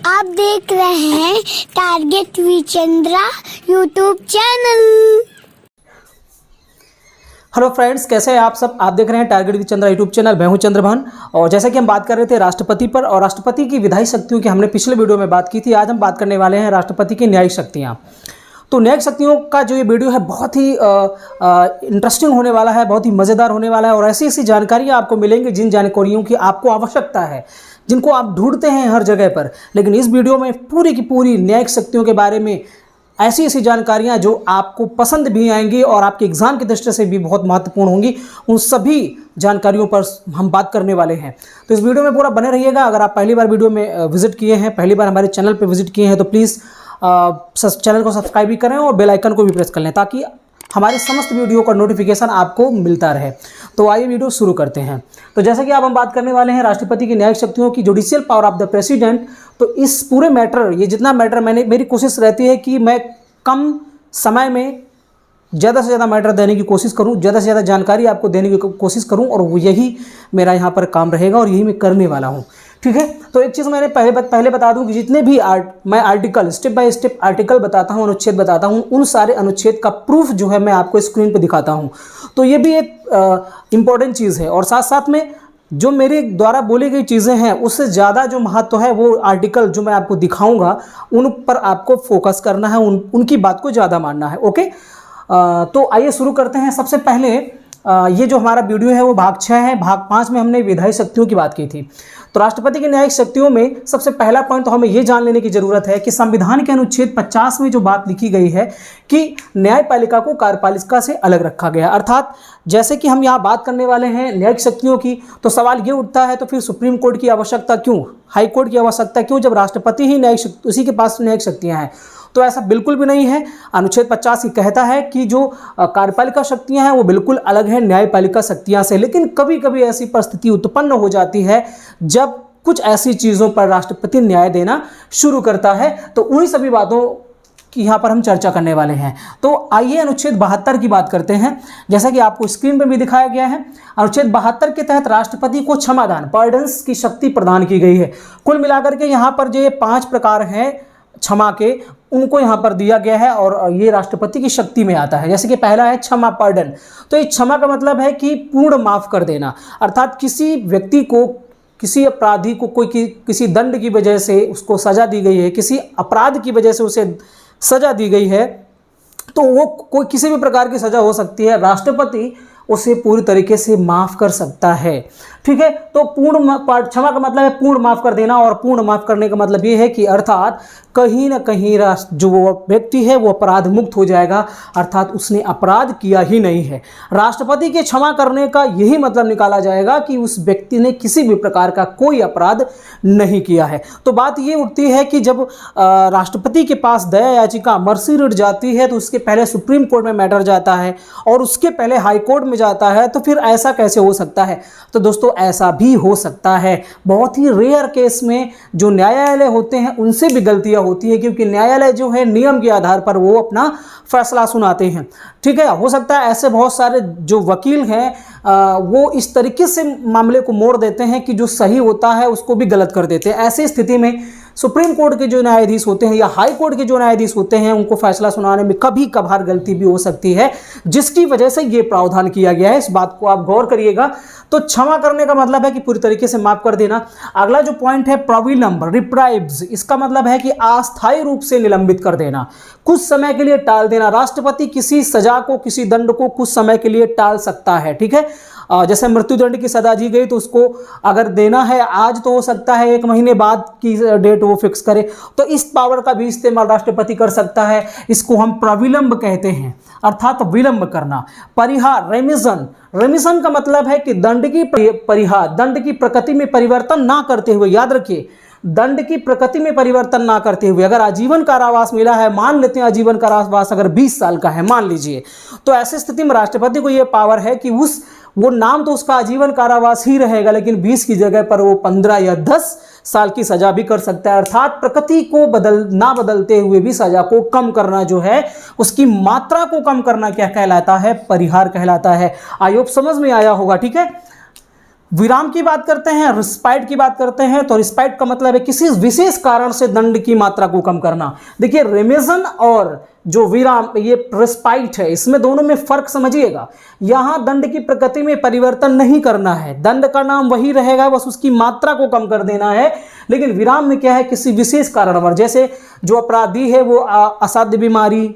आप देख रहे हैं टारगेट विचंद्रा यूट्यूब चैनल। हेलो फ्रेंड्स, कैसे हैं आप सब। आप देख रहे हैं टारगेट विचंद्रा यूट्यूब चैनल। मैं हूं चंद्रभान। और जैसा कि हम बात कर रहे थे राष्ट्रपति पर और राष्ट्रपति की विधायी शक्तियों की हमने पिछले वीडियो में बात की थी। आज हम बात करने वाले हैं राष्ट्रपति की न्यायिक शक्तियाँ। तो न्यायिक शक्तियों का जो ये वीडियो है बहुत ही इंटरेस्टिंग होने वाला है, बहुत ही मज़ेदार होने वाला है और ऐसी ऐसी जानकारियाँ आपको मिलेंगी जिन जानकारियों की आपको आवश्यकता है, जिनको आप ढूंढते हैं हर जगह पर। लेकिन इस वीडियो में पूरी की पूरी न्यायिक शक्तियों के बारे में ऐसी ऐसी जानकारियाँ जो आपको पसंद भी आएंगी और आपके एग्ज़ाम की दृष्टि से भी बहुत महत्वपूर्ण होंगी, उन सभी जानकारियों पर हम बात करने वाले हैं। तो इस वीडियो में पूरा बने रहिएगा। अगर आप पहली बार वीडियो में विजिट किए हैं, पहली बार हमारे चैनल पर विजिट किए हैं, तो प्लीज़ चैनल को सब्सक्राइब भी करें और बेल आइकन को भी प्रेस कर लें ताकि हमारे समस्त वीडियो का नोटिफिकेशन आपको मिलता रहे। तो आइए वीडियो शुरू करते हैं। तो जैसा कि अब हम बात करने वाले हैं राष्ट्रपति की न्यायिक शक्तियों की, judicial power of the president. तो इस पूरे मैटर, ये जितना मैटर मेरी कोशिश रहती है कि मैं कम समय में ज़्यादा से ज़्यादा मैटर देने की कोशिश करूं, ज़्यादा से ज़्यादा जानकारी आपको देने की कोशिश करूं और वो यही मेरा यहाँ पर काम रहेगा और यही मैं करने वाला हूँ। ठीक है। तो एक चीज़ मैंने पहले बता दूं कि जितने भी मैं article step by step article बताता हूं, अनुच्छेद बताता हूं, उन सारे अनुच्छेद का प्रूफ जो है मैं आपको स्क्रीन पर दिखाता हूं। तो ये भी एक इम्पॉर्टेंट चीज़ है और साथ साथ में जो मेरे द्वारा बोली गई चीज़ें हैं उससे ज़्यादा जो महत्व है वो आर्टिकल जो मैं आपको दिखाऊंगा उन पर आपको फोकस करना है, उनकी बात को ज़्यादा मानना है। ओके। तो आइए शुरू करते हैं। सबसे पहले ये जो हमारा वीडियो है वो भाग 6 है। भाग 5 में हमने विधायी शक्तियों की बात की थी। तो राष्ट्रपति की न्यायिक शक्तियों में सबसे पहला पॉइंट तो हमें ये जान लेने की जरूरत है कि संविधान के अनुच्छेद 50 में जो बात लिखी गई है कि न्यायपालिका को कार्यपालिका से अलग रखा गया। अर्थात जैसे कि हम यहाँ बात करने वाले हैं न्यायिक शक्तियों की, तो सवाल ये उठता है तो फिर सुप्रीम कोर्ट की आवश्यकता क्यों, हाई कोर्ट की आवश्यकता क्यों, जब राष्ट्रपति ही न्यायिक शक्ति, उसी के पास न्यायिक शक्तियाँ हैं। तो ऐसा बिल्कुल भी नहीं है। अनुच्छेद 50 ही कहता है कि जो कार्यपालिका शक्तियां हैं वो बिल्कुल अलग है न्यायपालिका शक्तियां से। लेकिन कभी कभी ऐसी परिस्थिति उत्पन्न हो जाती है जब कुछ ऐसी चीज़ों पर राष्ट्रपति न्याय देना शुरू करता है। तो उन्हीं सभी बातों की यहाँ पर हम चर्चा करने वाले हैं। तो आइए अनुच्छेद 72 की बात करते हैं। जैसा कि आपको स्क्रीन पर भी दिखाया गया है, अनुच्छेद 72 के तहत राष्ट्रपति को क्षमादान, पार्डन्स की शक्ति प्रदान की गई है। कुल मिलाकर के यहाँ पर जो ये 5 प्रकार हैं क्षमा के, उनको यहाँ पर दिया गया है और ये राष्ट्रपति की शक्ति में आता है। जैसे कि पहला है क्षमा, पार्डन। तो ये क्षमा का मतलब है कि पूर्ण माफ कर देना। अर्थात किसी व्यक्ति को, किसी अपराधी को किसी दंड की वजह से उसको सजा दी गई है, किसी अपराध की वजह से उसे सजा दी गई है, तो वो कोई किसी भी प्रकार की सजा हो सकती है, राष्ट्रपति उसे पूरी तरीके से माफ़ कर सकता है। ठीक है। तो क्षमा का मतलब है पूर्ण माफ़ कर देना और पूर्ण माफ़ करने का मतलब ये है कि अर्थात कहीं ना कहीं जो व्यक्ति है वो अपराध मुक्त हो जाएगा, अर्थात उसने अपराध किया ही नहीं है। राष्ट्रपति के क्षमा करने का यही मतलब निकाला जाएगा कि उस व्यक्ति ने किसी भी प्रकार का कोई अपराध नहीं किया है। तो बात ये उठती है कि जब राष्ट्रपति के पास दया याचिका, मर्सी रिट जाती है तो उसके पहले सुप्रीम कोर्ट में मैटर जाता है और उसके पहले हाई कोर्ट में जाता है, तो फिर ऐसा कैसे हो सकता है। तो दोस्तों ऐसा भी हो सकता है। बहुत ही रेयर केस में जो न्यायालय होते हैं उनसे भी गलतियां होती है, क्योंकि न्यायालय जो है नियम के आधार पर वो अपना फैसला सुनाते हैं। ठीक है। हो सकता है ऐसे बहुत सारे जो वकील हैं वो इस तरीके से मामले को मोड़ देते हैं कि जो सही होता है उसको भी गलत कर देते हैं। ऐसी स्थिति में सुप्रीम कोर्ट के जो न्यायाधीश होते हैं या हाई कोर्ट के जो न्यायाधीश होते हैं उनको फैसला सुनाने में कभी कभार गलती भी हो सकती है, जिसकी वजह से ये प्रावधान किया गया है। इस बात को आप गौर करिएगा। तो क्षमा करने का मतलब है कि पूरी तरीके से माफ कर देना। अगला जो पॉइंट है प्रोविलम्ब, रिप्राइव्स, इसका मतलब है कि अस्थायी रूप से निलंबित कर देना, कुछ समय के लिए टाल देना। राष्ट्रपति किसी सजा को, किसी दंड को कुछ समय के लिए टाल सकता है। ठीक है। जैसे मृत्युदंड की सजा दी गई तो उसको अगर देना है आज तो हो सकता है 1 महीने बाद की डेट वो फिक्स करे। तो इस पावर का भी इस्तेमाल राष्ट्रपति कर सकता है। इसको हम प्रविलंब कहते हैं, अर्थात विलंब करना। परिहार, रेमिशन, रेमिशन का मतलब है कि दंड की परिहार, दंड की प्रकृति में परिवर्तन ना करते हुए, याद रखिए दंड की प्रकृति में परिवर्तन ना करते हुए, अगर आजीवन कारावास मिला है, मान लेते हैं आजीवन कारावास अगर 20 साल का है मान लीजिए, तो ऐसी स्थिति में राष्ट्रपति को यह पावर है कि वो नाम तो उसका आजीवन कारावास ही रहेगा, लेकिन 20 की जगह पर वो 15 या 10 साल की सजा भी कर सकता है। अर्थात प्रकृति को बदलते हुए भी सजा को कम करना जो है, उसकी मात्रा को कम करना क्या कहलाता है? परिहार कहलाता है। आई होप समझ में आया होगा। ठीक है। विराम की बात करते हैं, रिस्पाइट की बात करते हैं, तो रिस्पाइट का मतलब है किसी विशेष कारण से दंड की मात्रा को कम करना। देखिए रेमिशन और जो विराम, ये रिस्पाइट है, इसमें दोनों में फर्क समझिएगा। यहां दंड की प्रकृति में परिवर्तन नहीं करना है, दंड का नाम वही रहेगा, बस उसकी मात्रा को कम कर देना है। लेकिन विराम में क्या है, किसी विशेष कारणवश, जैसे जो अपराधी है वो असाध्य बीमारी,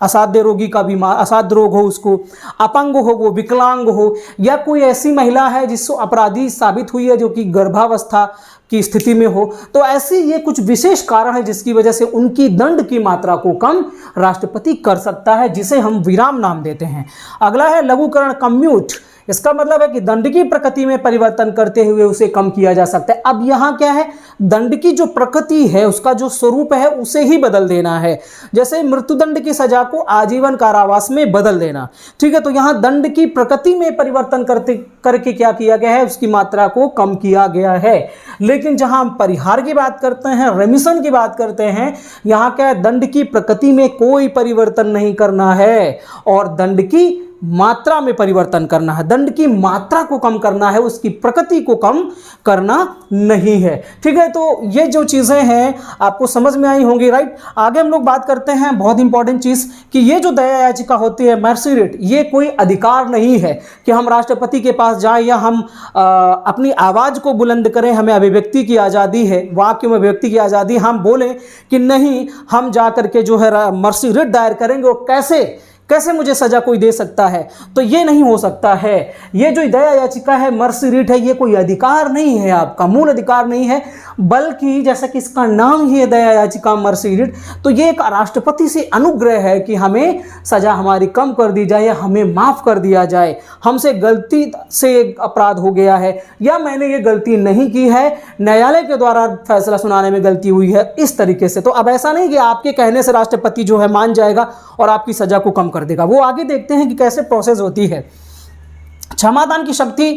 असाध्य रोगी का बीमार, असाध्य रोग हो, उसको अपंग हो, वो विकलांग हो, या कोई ऐसी महिला है जिसको अपराधी साबित हुई है जो कि गर्भावस्था की स्थिति में हो, तो ऐसे ये कुछ विशेष कारण है जिसकी वजह से उनकी दंड की मात्रा को कम राष्ट्रपति कर सकता है, जिसे हम विराम नाम देते हैं। अगला है लघुकरण, कम्यूट। इसका मतलब है कि दंड की प्रकृति में परिवर्तन करते हुए उसे कम किया जा सकता है। अब यहाँ क्या है, दंड की जो प्रकृति है, उसका जो स्वरूप है उसे ही बदल देना है। जैसे मृत्युदंड की सजा को आजीवन कारावास में बदल देना, ठीक है। तो यहाँ दंड की प्रकृति में परिवर्तन करके क्या किया गया है, उसकी मात्रा को कम किया गया है। लेकिन जहाँ हम परिहार की बात करते हैं, रेमिशन की बात करते हैं, यहाँ क्या है, दंड की प्रकृति में कोई परिवर्तन नहीं करना है और दंड की मात्रा में परिवर्तन करना है। दंड की मात्रा को कम करना है, उसकी प्रकृति को कम करना नहीं है, ठीक है। तो ये जो चीज़ें हैं आपको समझ में आई होंगी, राइट। आगे हम लोग बात करते हैं बहुत इंपॉर्टेंट चीज़ कि ये जो दया याचिका होती है, मर्सी रिट, ये कोई अधिकार नहीं है कि हम राष्ट्रपति के पास जाएं या हम अपनी आवाज़ को बुलंद करें। हमें अभिव्यक्ति की आज़ादी है, वाक्य में अभिव्यक्ति की आज़ादी, हम बोलें कि नहीं हम जा करके जो है मर्सी रिट दायर करेंगे, और कैसे मुझे सजा कोई दे सकता है, तो ये नहीं हो सकता है। ये जो दया याचिका है, मर्सी रिट है, ये कोई अधिकार नहीं है, आपका मूल अधिकार नहीं है, बल्कि जैसा कि इसका नाम ही है दया याचिका मर्सी रिट, तो ये एक राष्ट्रपति से अनुग्रह है कि हमें सजा हमारी कम कर दी जाए या हमें माफ़ कर दिया जाए। हमसे गलती से अपराध हो गया है या मैंने ये गलती नहीं की है, न्यायालय के द्वारा फैसला सुनाने में गलती हुई है, इस तरीके से। तो अब ऐसा नहीं कि आपके कहने से राष्ट्रपति जो है मान जाएगा और आपकी सजा को कम कर देगा। वो आगे देखते हैं कि कैसे प्रोसेस होती है। क्षमादान की शक्ति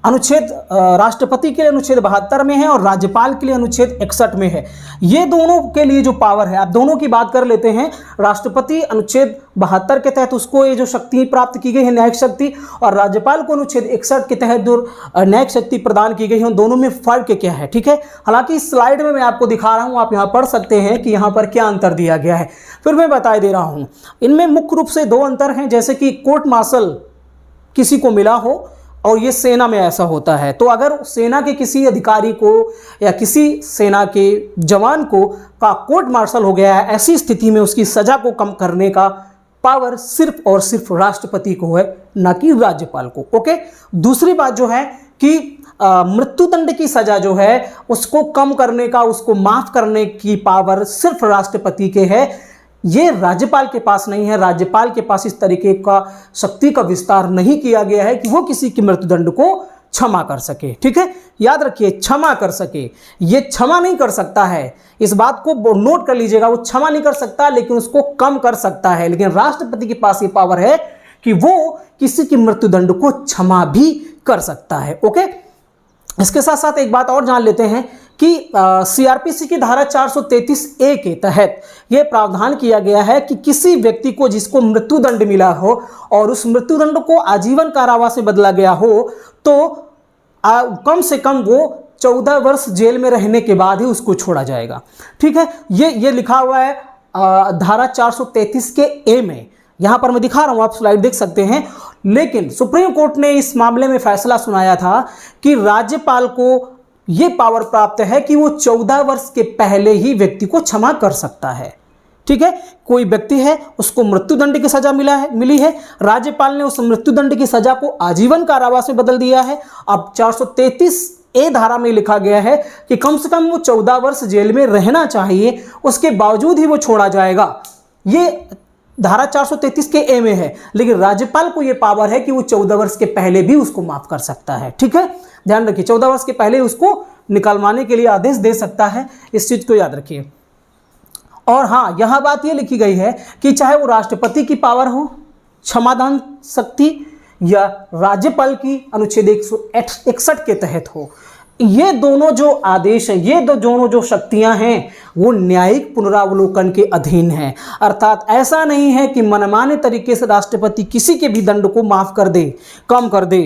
अनुच्छेद राष्ट्रपति के लिए अनुच्छेद 72 में है और राज्यपाल के लिए अनुच्छेद 61 में है। ये दोनों के लिए जो पावर है, आप दोनों की बात कर लेते हैं। राष्ट्रपति अनुच्छेद 72 के तहत उसको ये जो शक्ति प्राप्त की गई है, न्यायिक शक्ति, और राज्यपाल को अनुच्छेद 61 के तहत जो न्यायिक शक्ति प्रदान की गई है, उन दोनों में फर्क क्या है, ठीक है। हालांकि इस स्लाइड में मैं आपको दिखा रहा हूं, आप यहां पढ़ सकते हैं कि यहां पर क्या अंतर दिया गया है, फिर मैं बता दे रहा हूं। इनमें मुख्य रूप से दो अंतर हैं, जैसे कि कोर्ट मार्शल किसी को मिला हो और ये सेना में ऐसा होता है, तो अगर सेना के किसी अधिकारी को या किसी सेना के जवान को का कोर्ट मार्शल हो गया है, ऐसी स्थिति में उसकी सजा को कम करने का पावर सिर्फ और सिर्फ राष्ट्रपति को है, ना कि राज्यपाल को। ओके। दूसरी बात जो है कि मृत्युदंड की सजा जो है उसको कम करने का, उसको माफ करने की पावर सिर्फ राष्ट्रपति के है, ये राज्यपाल के पास नहीं है। राज्यपाल के पास इस तरीके का शक्ति का विस्तार नहीं किया गया है कि वो किसी की मृत्युदंड को क्षमा कर सके, ठीक है। याद रखिए, क्षमा कर सके, ये क्षमा नहीं कर सकता है, इस बात को नोट कर लीजिएगा। वो क्षमा नहीं कर सकता लेकिन उसको कम कर सकता है। लेकिन राष्ट्रपति के पास ये पावर है कि वो किसी की मृत्युदंड को क्षमा भी कर सकता है। ओके। इसके साथ साथ एक बात और जान लेते हैं कि सीआरपीसी की धारा 433A के तहत यह प्रावधान किया गया है कि किसी व्यक्ति को जिसको मृत्युदंड मिला हो और उस मृत्युदंड को आजीवन कारावास से बदला गया हो, तो कम से कम वो 14 वर्ष जेल में रहने के बाद ही उसको छोड़ा जाएगा, ठीक है। ये लिखा हुआ है धारा 433 के ए में, यहां पर मैं दिखा रहा हूं, आप स्लाइड देख सकते हैं। लेकिन सुप्रीम कोर्ट ने इस मामले में फैसला सुनाया था कि राज्यपाल को यह पावर प्राप्त है कि वो 14 वर्ष के पहले ही व्यक्ति को क्षमा कर सकता है, ठीक है। कोई व्यक्ति है, उसको मृत्युदंड की सजा मिली है, राज्यपाल ने उस मृत्युदंड की सजा को आजीवन कारावास में बदल दिया है। अब 433A धारा में लिखा गया है कि कम से कम वो 14 वर्ष जेल में रहना चाहिए, उसके बावजूद ही वो छोड़ा जाएगा। ये धारा 433 के ए में है, लेकिन राज्यपाल को यह पावर है कि वो 14 वर्ष के पहले भी उसको माफ कर सकता है, ठीक है। ध्यान रखिए, 14 वर्ष के पहले उसको निकलवाने के लिए आदेश दे सकता है, इस चीज को याद रखिए। और हाँ, यहां बात यह लिखी गई है कि चाहे वो राष्ट्रपति की पावर हो क्षमादान शक्ति या राज्यपाल की अनुच्छेद 161 के तहत हो, ये दोनों जो आदेश हैं, ये दोनों जो शक्तियां हैं, वो न्यायिक पुनरावलोकन के अधीन हैं। अर्थात ऐसा नहीं है कि मनमाने तरीके से राष्ट्रपति किसी के भी दंड को माफ कर दे, कम कर दे,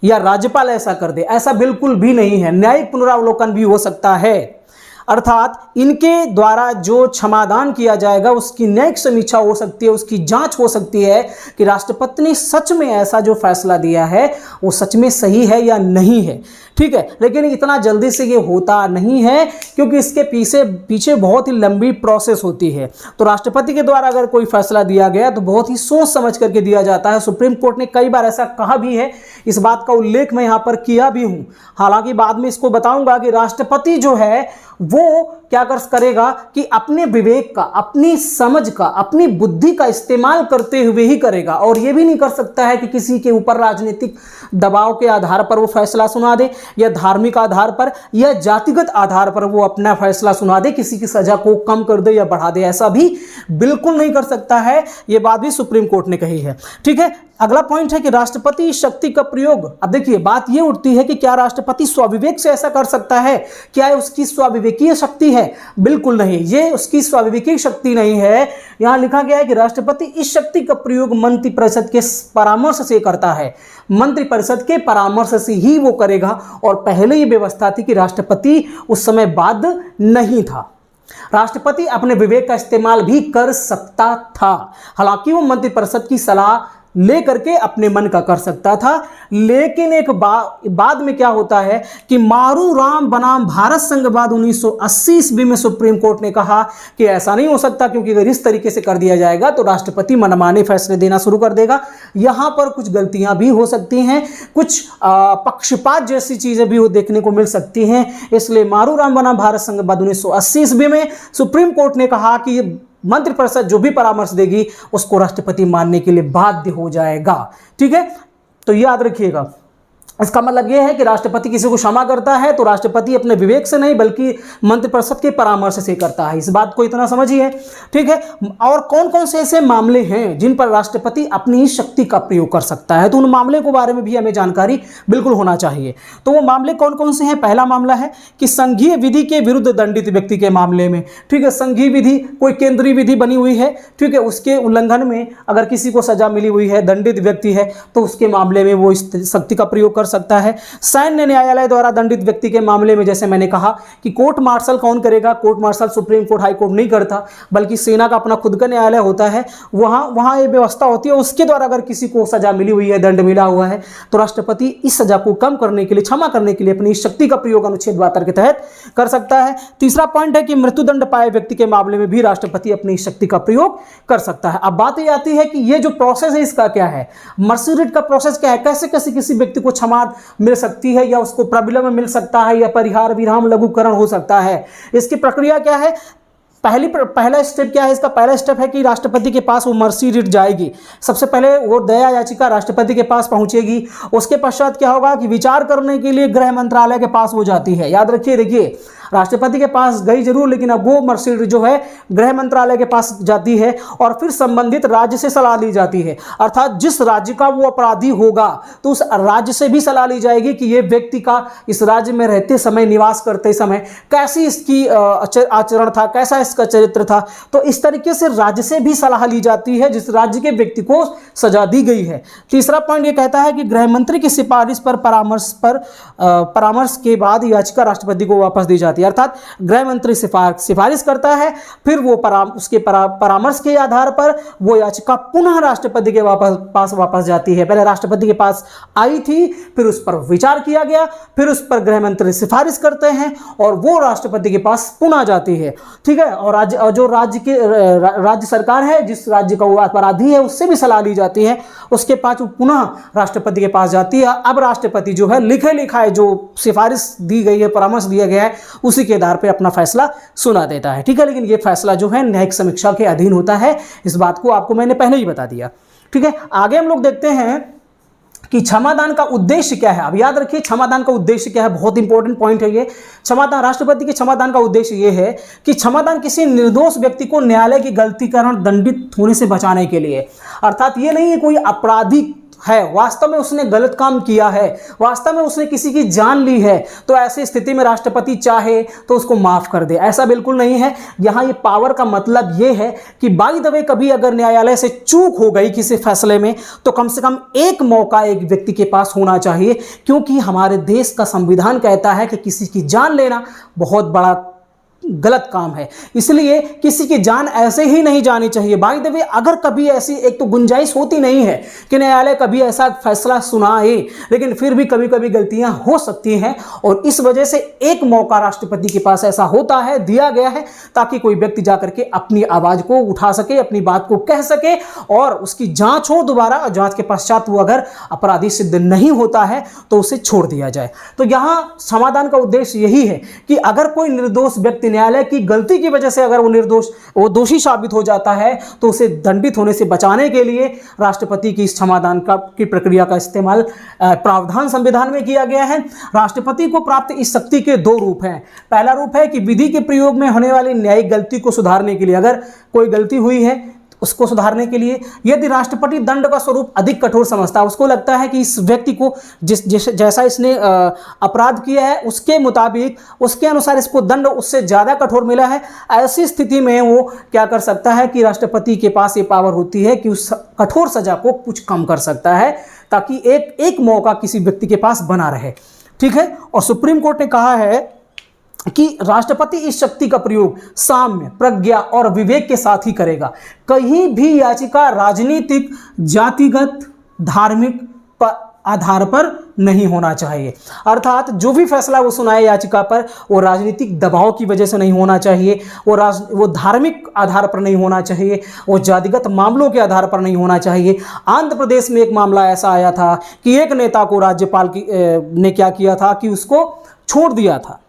या राज्यपाल ऐसा कर दे, ऐसा बिल्कुल भी नहीं है। न्यायिक पुनरावलोकन भी हो सकता है, अर्थात इनके द्वारा जो क्षमादान किया जाएगा उसकी न्यायिक समीक्षा हो सकती है, उसकी जांच हो सकती है कि राष्ट्रपति ने सच में ऐसा जो फैसला दिया है वो सच में सही है या नहीं है, ठीक है। लेकिन इतना जल्दी से ये होता नहीं है क्योंकि इसके पीछे बहुत ही लंबी प्रोसेस होती है। तो राष्ट्रपति के द्वारा अगर कोई फैसला दिया गया तो बहुत ही सोच समझ करके दिया जाता है। सुप्रीम कोर्ट ने कई बार ऐसा कहा भी है, इस बात का उल्लेख मैं यहाँ पर किया भी हूँ। हालांकि बाद में इसको बताऊंगा कि राष्ट्रपति जो है वो क्या करेगा कि अपने विवेक का, अपनी समझ का, अपनी बुद्धि का इस्तेमाल करते हुए ही करेगा, और ये भी नहीं कर सकता है कि किसी के ऊपर राजनीतिक दबाव के आधार पर वो फैसला सुना दे या धार्मिक आधार पर या जातिगत आधार पर वो अपना फैसला सुना दे, किसी की सजा को कम कर दे या बढ़ा दे, ऐसा भी बिल्कुल नहीं कर सकता है। ये बात भी सुप्रीम कोर्ट ने कही है, ठीक है। अगला पॉइंट है कि राष्ट्रपति इस शक्ति का प्रयोग, अब देखिए बात ये उठती है कि क्या राष्ट्रपति स्वविवेक से ऐसा कर सकता है, क्या उसकी स्वविवेकीय शक्ति है? बिल्कुल नहीं, ये उसकी स्वविवेकीय शक्ति नहीं है। यहां लिखा गया है कि राष्ट्रपति इस शक्ति का प्रयोग मंत्रिपरिषद के परामर्श से करता है, मंत्रिपरिषद के परामर्श से ही वो करेगा, और पहले ये व्यवस्था थी कि राष्ट्रपति उस समय बाध्य नहीं था, राष्ट्रपति अपने विवेक का इस्तेमाल भी कर सकता था। हालांकि वो मंत्रिपरिषद की सलाह लेकर के अपने मन का कर सकता था, लेकिन एक बाद में क्या होता है कि मारू राम बनाम भारत संघवाद 1980 ईस्वी में सुप्रीम कोर्ट ने कहा कि ऐसा नहीं हो सकता, क्योंकि अगर इस तरीके से कर दिया जाएगा तो राष्ट्रपति मनमाने फैसले देना शुरू कर देगा। यहां पर कुछ गलतियां भी हो सकती हैं, कुछ पक्षपात जैसी चीजें भी देखने को मिल सकती हैं। इसलिए मारू राम बनाम भारत संघवाद 1980 ईस्वी में सुप्रीम कोर्ट ने कहा कि मंत्रिपरिषद जो भी परामर्श देगी उसको राष्ट्रपति मानने के लिए बाध्य हो जाएगा, ठीक है। तो याद रखिएगा, इसका मतलब यह है कि राष्ट्रपति किसी को क्षमा करता है तो राष्ट्रपति अपने विवेक से नहीं बल्कि मंत्रिपरिषद के परामर्श से करता है। इस बात को इतना समझिए, ठीक है। और कौन कौन से ऐसे मामले हैं जिन पर राष्ट्रपति अपनी ही शक्ति का प्रयोग कर सकता है, तो उन मामले के बारे में भी हमें जानकारी बिल्कुल होना चाहिए। तो वो मामले कौन कौन से हैं? पहला मामला है कि संघीय विधि के विरुद्ध दंडित व्यक्ति के मामले में, ठीक है। संघीय विधि कोई केंद्रीय विधि बनी हुई है, ठीक है, उसके उल्लंघन में अगर किसी को सजा मिली हुई है, दंडित व्यक्ति है, तो उसके मामले में वो इस शक्ति का प्रयोग कर सकता है। सैन्य न्यायालय द्वारा दंडित व्यक्ति के मामले में जैसे मैंने कहा कि कोर्ट मार्शल कौन करेगा? Court martial supreme court, high court नहीं करता, बल्कि सेना का अपना खुद का न्यायालय होता है, वहां ये व्यवस्था होती है। उसके द्वारा अगर किसी को सजा मिली हुई है, दंड मिला हुआ है, तो राष्ट्रपति इस सजा को कम करने के लिए, क्षमा करने के लिए अपनी शक्ति का प्रयोग अनुच्छेद 72 के तहत कर सकता है। तीसरा पॉइंट है कि मृत्युदंड पाए व्यक्ति के मामले में भी राष्ट्रपति अपनी शक्ति का प्रयोग कर सकता है। अब बात ये आती है कि ये जो प्रोसेस है इसका क्या है, मर्सी रिट का प्रोसेस क्या है, कैसे कैसे किसी व्यक्ति को क्षमा मिल सकती है या उसको प्रबलम मिल सकता है या परिहार विराम लघुकरण हो सकता है, इसकी प्रक्रिया क्या है? पहला स्टेप क्या है इसका? पहला स्टेप है कि राष्ट्रपति के पास वो मर्सी रिट जाएगी। सबसे पहले वो दया याचिका राष्ट्रपति के पास पहुंचेगी। उसके पश्चात क्या होगा कि विचार करने के लिए गृह मंत्रालय के पास वो जाती है। याद रखिए, देखिए राष्ट्रपति के पास गई जरूर, लेकिन अब वो मर्सी रिट जो है गृह मंत्रालय के पास जाती है और फिर संबंधित राज्य से सलाह ली जाती है। अर्थात जिस राज्य का वो अपराधी होगा तो उस राज्य से भी सलाह ली जाएगी कि ये व्यक्ति का इस राज्य में रहते समय, निवास करते समय कैसी इसकी आचरण था, कैसा इसका चरित्र था। तो इस तरीके से राज्य से भी सलाह ली जाती है जिस राज्य के व्यक्ति को सजा दी गई है। तीसरा पॉइंट ये कहता है कि गृह मंत्री की सिफारिश पर परामर्श के बाद याचिका राष्ट्रपति को वापस दी जाती है। अर्थात गृह मंत्री सिफारिश करता है, फिर वो उसके परामर्श के आधार पर वो याचिका पुनः राष्ट्रपति के पास वापस जाती है। पहले राष्ट्रपति के पास आई थी, फिर उस पर विचार किया गया, फिर उस पर गृह मंत्री सिफारिश करते हैं और वो राष्ट्रपति के पास पुनः जाती है, ठीक है। और जो राज्य सरकार है, जिस राज्य का वो अपराधी है, उससे भी सलाह ली जाती है। उसके पास वो पुनः राष्ट्रपति के पास जाती है। अब राष्ट्रपति जो है लिखे लिखाए जो सिफारिश दी गई है, परामर्श दिया गया है, उसी के आधार पे अपना फैसला सुना देता है, ठीक है। लेकिन ये फैसला जो है न्यायिक समीक्षा के अधीन होता है। इस बात को आपको मैंने पहले ही बता दिया, ठीक है। आगे हम लोग देखते हैं कि क्षमादान का उद्देश्य क्या है। अब याद रखिए क्षमादान का उद्देश्य क्या है, बहुत इंपॉर्टेंट पॉइंट है ये। क्षमादान, राष्ट्रपति के क्षमादान का उद्देश्य ये है कि क्षमादान किसी निर्दोष व्यक्ति को न्यायालय की गलती कारण दंडित होने से बचाने के लिए। अर्थात ये नहीं है कोई अपराधी है, वास्तव में उसने गलत काम किया है, वास्तव में उसने किसी की जान ली है, तो ऐसी स्थिति में राष्ट्रपति चाहे तो उसको माफ कर दे। ऐसा बिल्कुल नहीं है। यहाँ ये पावर का मतलब ये है कि बाय द वे कभी अगर न्यायालय से चूक हो गई किसी फैसले में तो कम से कम एक मौका एक व्यक्ति के पास होना चाहिए, क्योंकि हमारे देश का संविधान कहता है कि किसी की जान लेना बहुत बड़ा गलत काम है, इसलिए किसी की जान ऐसे ही नहीं जानी चाहिए। बाय द वे अगर कभी ऐसी एक तो गुंजाइश होती नहीं है कि न्यायालय कभी ऐसा फैसला सुनाए, लेकिन फिर भी कभी कभी गलतियां हो सकती हैं और इस वजह से एक मौका राष्ट्रपति के पास ऐसा होता है, दिया गया है, ताकि कोई व्यक्ति जाकर के अपनी आवाज को उठा सके, अपनी बात को कह सके और उसकी जांच हो दोबारा, और जांच के पश्चात वो अगर अपराधी सिद्ध नहीं होता है तो उसे छोड़ दिया जाए। तो यहां समाधान का उद्देश्य यही है कि अगर कोई निर्दोष व्यक्ति न्यायालय की गलती की वजह से अगर वो दोषी साबित हो जाता है तो उसे दंडित होने से बचाने के लिए राष्ट्रपति की इस समाधान की प्रक्रिया का इस्तेमाल प्रावधान संविधान में किया गया है। राष्ट्रपति को प्राप्त इस शक्ति के दो रूप हैं। पहला रूप है कि विधि के प्रयोग में होने वाली न्यायिक गलती को सुधारने के लिए, अगर कोई गलती हुई है उसको सुधारने के लिए, यदि राष्ट्रपति दंड का स्वरूप अधिक कठोर समझता है, उसको लगता है कि इस व्यक्ति को जैसा इसने अपराध किया है उसके मुताबिक, उसके अनुसार इसको दंड उससे ज़्यादा कठोर मिला है, ऐसी स्थिति में वो क्या कर सकता है कि राष्ट्रपति के पास ये पावर होती है कि उस कठोर सजा को कुछ कम कर सकता है, ताकि एक मौका किसी व्यक्ति के पास बना रहे। ठीक है। और सुप्रीम कोर्ट ने कहा है कि राष्ट्रपति इस शक्ति का प्रयोग साम्य, प्रज्ञा और विवेक के साथ ही करेगा। कहीं भी याचिका राजनीतिक, जातिगत, धार्मिक आधार पर नहीं होना चाहिए। अर्थात जो भी फैसला वो सुनाए याचिका पर वो राजनीतिक दबाव की वजह से नहीं होना चाहिए, वो धार्मिक आधार पर नहीं होना चाहिए, वो जातिगत मामलों के आधार पर नहीं होना चाहिए। आंध्र प्रदेश में एक मामला ऐसा आया था कि एक नेता को राज्यपाल ने क्या किया था कि उसको छोड़ दिया था,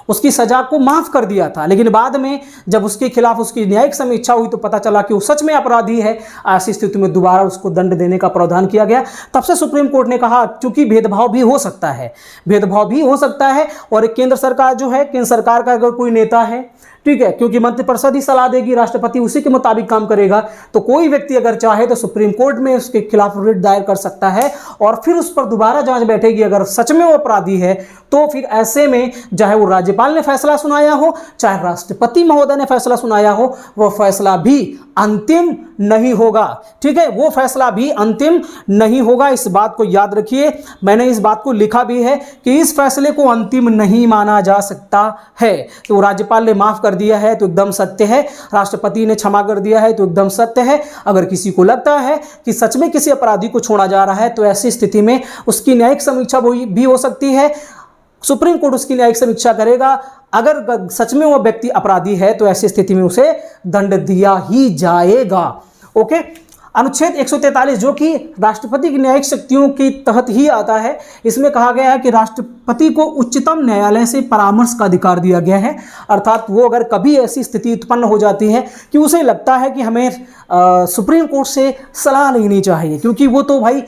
उसकी सजा को माफ कर दिया था, लेकिन बाद में जब उसके खिलाफ उसकी न्यायिक समीक्षा हुई तो पता चला कि वो सच में अपराधी है। ऐसी स्थिति में दोबारा उसको दंड देने का प्रावधान किया गया। तब से सुप्रीम कोर्ट ने कहा क्योंकि भेदभाव भी हो सकता है, भेदभाव भी हो सकता है, और केंद्र सरकार जो है, केंद्र सरकार का अगर कोई नेता है, ठीक है, क्योंकि मंत्रिपरिषद ही सलाह देगी, राष्ट्रपति उसी के मुताबिक काम करेगा, तो कोई व्यक्ति अगर चाहे तो सुप्रीम कोर्ट में उसके खिलाफ रिट दायर कर सकता है और फिर उस पर दोबारा जांच बैठेगी। अगर सच में वो अपराधी है तो फिर ऐसे में चाहे वो राज्यपाल ने फैसला सुनाया हो, चाहे राष्ट्रपति महोदय ने फैसला सुनाया हो, वो फैसला भी अंतिम नहीं होगा। ठीक है, वो फैसला भी अंतिम नहीं होगा। इस बात को याद रखिए। मैंने इस बात को लिखा भी है कि इस फैसले को अंतिम नहीं माना जा सकता है। तो राज्यपाल ने माफ कर दिया है तो एकदम सत्य है, राष्ट्रपति ने क्षमा कर दिया है तो एकदम सत्य है। अगर किसी को लगता है कि सच में किसी अपराधी को छोड़ा जा रहा है तो ऐसी स्थिति में उसकी न्यायिक समीक्षा भी हो सकती है। सुप्रीम कोर्ट उसकी न्यायिक समीक्षा करेगा। अगर सच में वो व्यक्ति अपराधी है तो ऐसी स्थिति में उसे दंड दिया ही जाएगा। ओके। अनुच्छेद 143 जो कि राष्ट्रपति की न्यायिक शक्तियों के तहत ही आता है, इसमें कहा गया है कि राष्ट्रपति को उच्चतम न्यायालय से परामर्श का अधिकार दिया गया है। अर्थात वो अगर कभी ऐसी स्थिति उत्पन्न हो जाती है कि उसे लगता है कि हमें सुप्रीम कोर्ट से सलाह लेनी चाहिए, क्योंकि वो तो भाई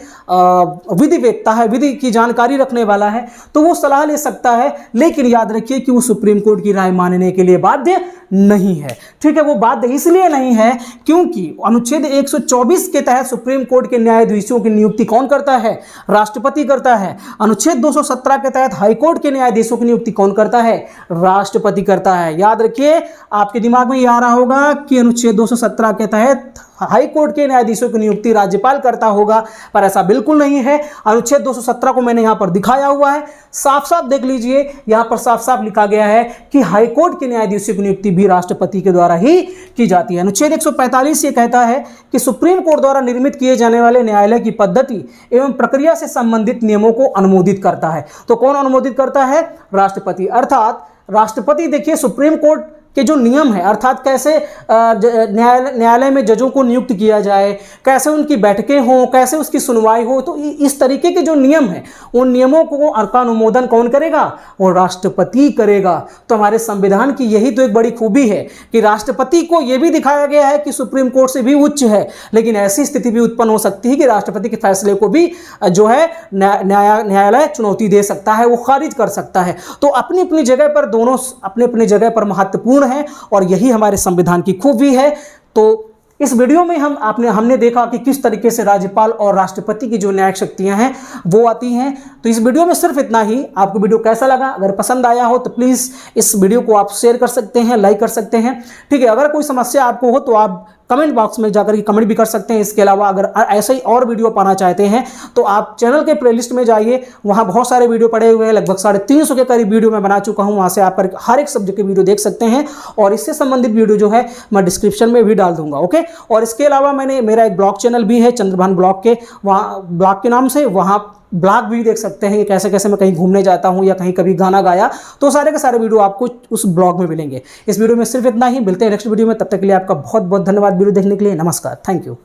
विधि वेत्ता है, विधि की जानकारी रखने वाला है, तो वो सलाह ले सकता है। लेकिन याद रखिए कि वो सुप्रीम कोर्ट की राय मानने के लिए बाध्य नहीं है। ठीक है, वो बाध्य इसलिए नहीं है क्योंकि अनुच्छेद 124 के तहत सुप्रीम कोर्ट के न्यायाधीशों की नियुक्ति कौन करता है? राष्ट्रपति करता है। अनुच्छेद 217 के तहत हाईकोर्ट के न्यायाधीशों की नियुक्ति कौन करता है? राष्ट्रपति करता है। याद रखिए, आपके दिमाग में ये आ रहा होगा कि अनुच्छेद 217 के तहत हाई कोर्ट के न्यायाधीशों की नियुक्ति राज्यपाल करता होगा, पर ऐसा बिल्कुल नहीं है। अनुच्छेद 217 को मैंने यहां पर दिखाया हुआ है, साफ साफ देख लीजिए। यहां पर साफ साफ लिखा गया है कि हाई कोर्ट के न्यायाधीशों की नियुक्ति भी राष्ट्रपति के द्वारा ही की जाती है। अनुच्छेद 145 ये कहता है कि सुप्रीम कोर्ट द्वारा निर्मित किए जाने वाले न्यायालय की पद्धति एवं प्रक्रिया से संबंधित नियमों को अनुमोदित करता है। तो कौन अनुमोदित करता है? राष्ट्रपति। अर्थात राष्ट्रपति, देखिए, सुप्रीम कोर्ट के जो नियम है, अर्थात कैसे न्यायालय में जजों को नियुक्त किया जाए, कैसे उनकी बैठकें हों, कैसे उसकी सुनवाई हो, तो इस तरीके के जो नियम हैं, उन नियमों को अनुमोदन कौन करेगा? वो राष्ट्रपति करेगा। तो हमारे संविधान की यही तो एक बड़ी खूबी है कि राष्ट्रपति को यह भी दिखाया गया है कि सुप्रीम कोर्ट से भी उच्च है, लेकिन ऐसी स्थिति भी उत्पन्न हो सकती है कि राष्ट्रपति के फैसले को भी जो है न्यायालय चुनौती दे सकता है, वो खारिज कर सकता है। तो अपनी अपनी जगह पर दोनों अपने अपने जगह पर महत्वपूर्ण है और यही हमारे संविधान की खूबी है। तो इस वीडियो में हमने देखा कि किस तरीके से राज्यपाल और राष्ट्रपति की जो न्यायिक शक्तियां हैं वो आती हैं। तो इस वीडियो में सिर्फ इतना ही। आपको वीडियो कैसा लगा? अगर पसंद आया हो तो प्लीज़ इस वीडियो को आप शेयर कर सकते हैं, लाइक कर सकते हैं, ठीक है। अगर कोई समस्या आपको हो तो आप कमेंट बॉक्स में जाकर के कमेंट भी कर सकते हैं। इसके अलावा अगर ऐसे ही और वीडियो पाना चाहते हैं तो आप चैनल के प्लेलिस्ट में जाइए, वहां बहुत सारे वीडियो पड़े हुए हैं, लगभग 350 के करीब वीडियो मैं बना चुका हूं। वहां से आप हर एक सब्जेक्ट के वीडियो देख सकते हैं और इससे संबंधित वीडियो जो है मैं डिस्क्रिप्शन में भी डाल दूंगा, ओके। और इसके अलावा मेरा एक ब्लॉग चैनल भी है चंद्रभान ब्लॉग के, वहाँ ब्लॉग के नाम से, वहाँ ब्लॉग भी देख सकते हैं कि कैसे कैसे मैं कहीं घूमने जाता हूं या कहीं कभी गाना गाया, तो सारे के सारे वीडियो आपको उस ब्लॉग में मिलेंगे। इस वीडियो में सिर्फ इतना ही। मिलते हैं नेक्स्ट वीडियो में, तब तक के लिए आपका बहुत बहुत धन्यवाद वीडियो देखने के लिए। नमस्कार, थैंक यू।